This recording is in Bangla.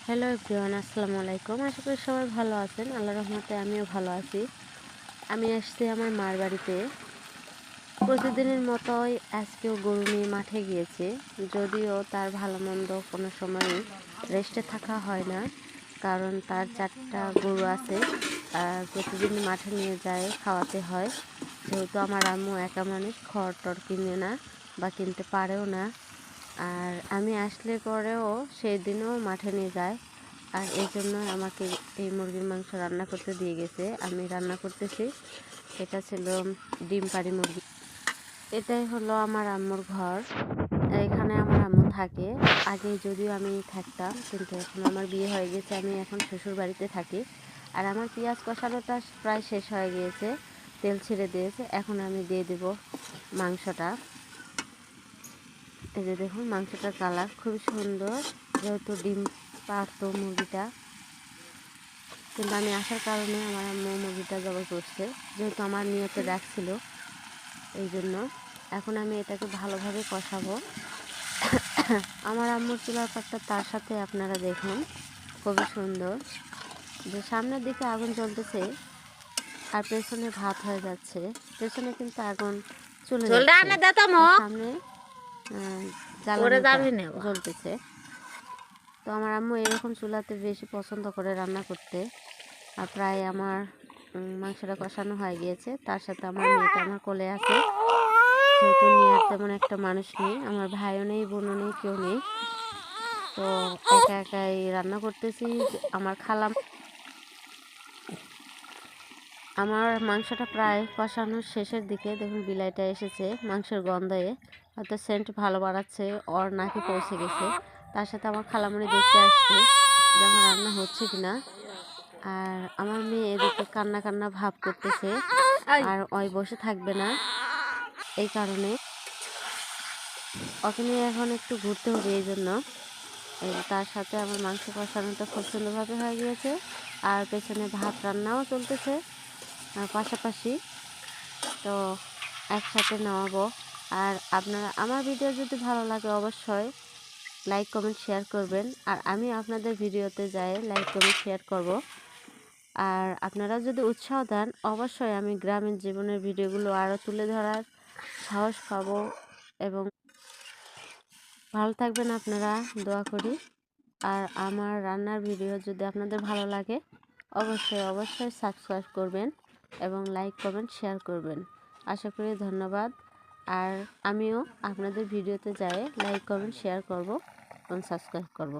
হ্যালো এভরিওয়ান, আসসালামু আলাইকুম। আশা করি সবাই ভালো আছেন। আল্লাহর রহমতে আমিও ভালো আছি। আমি আসছি আমার মার বাড়িতে। প্রতিদিনের মতোই আজকেও গরু নিয়ে মাঠে গিয়েছে। যদিও তার ভালো মন্দ কোনো সময়ই রেস্টে থাকা হয় না, কারণ তার 4টা গরু আছে আর প্রতিদিন মাঠে নিয়ে যায়, খাওয়াতে হয়। যেহেতু আমার আম্মু একা মানুষ, খড় টড় কিনে না বা কিনতে পারেও না। আর আমি আসলে পরেও সেই দিনও মাঠে নিয়ে যায়। আর এই জন্য আমাকে এই মুরগির মাংস রান্না করতে দিয়ে গেছে। আমি রান্না করতেছি। এটা ছিল ডিম পাড়ি মুরগি। এটাই হলো আমার আম্মুর ঘর। এখানে আমার আম্মু থাকে। আগে যদিও আমি থাকতাম, কিন্তু এখন আমার বিয়ে হয়ে গেছে, আমি এখন শ্বশুর বাড়িতে থাকি। আর আমার পেঁয়াজ কষানোটা প্রায় শেষ হয়ে গিয়েছে, তেল ছেড়ে দিয়েছে। এখন আমি দিয়ে দেব মাংসটা। এই যে দেখুন, মাংসটার কালার খুবই সুন্দর, যেহেতু ডিম পারতো মুরগিটা। কিন্তু আমি আসার কারণে আমার আম্মু মুরগিটা জবাই করছে, যেহেতু আমার নিয়তে রাখছিল, এই জন্য। এখন আমি এটাকে ভালোভাবে কষাবো। আমার আম্মুর চুলার পাটটা তার সাথে আপনারা দেখুন, খুবই সুন্দর। যে সামনের দিকে আগুন জ্বলতেছে আর পেছনে ভাত হয়ে যাচ্ছে। পেছনে কিন্তু আগুন চলে যাচ্ছে, সামনে জ্বালানিটা জ্বলতেছে। তো আমার আম্মু এরকম চুলাতে বেশি পছন্দ করে রান্না করতে। আর প্রায় আমার মাংসটা কষানো হয়ে গিয়েছে। তার সাথে আমার মেয়েটা আমার কোলে আছে, যেহেতু নিয়ে তেমন একটা মানুষ নেই, আমার ভাইও নেই, বোনও নেই, কেউ নেই। তো একা একাই রান্না করতেছি। আমার মাংসটা প্রায় কষানোর শেষের দিকে। দেখুন বিলাইটা এসেছে মাংসের গন্ধে, হয়তো সেন্ট ভালো বাড়াচ্ছে, ওর নাকি পৌঁছে গেছে। তার সাথে আমার খালামণি দেখতে আসছে যে আমার রান্না হচ্ছে কিনা। আর আমার মেয়ে এদিকে কান্না কান্না ভাব করতেছে, আর ওই বসে থাকবে না, এই কারণে ওকে নিয়ে এখন একটু ঘুরতে হবে। এই জন্য তার সাথে আমার মাংস কষানোটা খুব সুন্দরভাবে হয়ে গিয়েছে, আর পেছনে ভাত রান্নাও চলতেছে পাশাপাশি। তো একসাথে নামাবো। আর আপনারা আমার ভিডিও যদি ভালো লাগে অবশ্যই লাইক কমেন্ট শেয়ার করবেন। আর আমি আপনাদের ভিডিওতে যাই লাইক কমেন্ট শেয়ার করব। আর আপনারা যদি উৎসাহ দেন, অবশ্যই আমি গ্রামীণ জীবনের ভিডিওগুলো আরও তুলে ধরার সাহস পাবো। এবং ভালো থাকবেন আপনারা, দোয়া করি। আর আমার রান্নার ভিডিও যদি আপনাদের ভালো লাগে, অবশ্যই সাবস্ক্রাইব করবেন এবং লাইক কমেন্ট শেয়ার করবেন। আশা করি ধন্যবাদ। আর আমিও আপনাদের ভিডিওতে যাই লাইক কমেন্ট শেয়ার করব এবং সাবস্ক্রাইব করব।